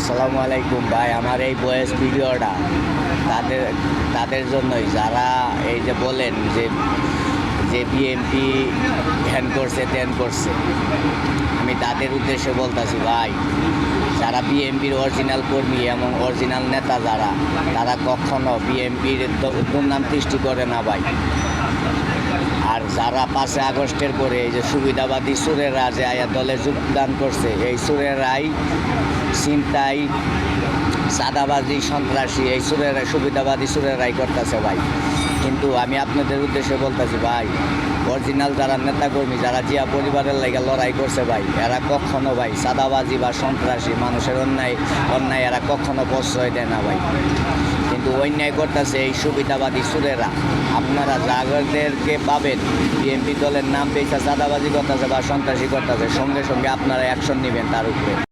আসসালামু আলাইকুম ভাই। আমার এই ভয়েস ভিডিওটা তাদের তাদের জন্যই যারা এই যে বলেন যে যে বিএনপি হ্যান করছে ত্যান করছে। আমি তাদের উদ্দেশ্যে বলতেছি ভাই, যারা বিএনপির অরিজিনাল কর্মী এবং অরিজিনাল নেতা যারা, তারা কখনো বিএনপির দুর্নাম সৃষ্টি করে না ভাই। আর যারা 5 আগস্টের পরে এই যে সুবিধাবাদী সুরেরা যে আয়া দলে যোগদান করছে, এই সুরেরাই ছিনতাই, চাঁদাবাজি, সন্ত্রাসী, এই সুরেরাই, সুবিধাবাদী সুরেরাই করতেছে ভাই। কিন্তু আমি আপনাদের উদ্দেশ্যে বলতেছি ভাই, অরিজিনাল যারা নেতাকর্মী, যারা জিয়া পরিবারের লাগে লড়াই করছে ভাই, এরা কখনো ভাই চাঁদাবাজি বা সন্ত্রাসী, মানুষের অন্যায় এরা কখনো প্রশ্রয় দেয় না ভাই। কিন্তু অন্যায় করতেছে এই সুবিধাবাদী সুরেরা। আপনারা যাদেরকে পাবেন বিএনপি দলের নাম পেয়েছে চাঁদাবাজি করতেছে বা সন্ত্রাসী করতেছে, সঙ্গে সঙ্গে আপনারা অ্যাকশন নেবেন তার উপরে।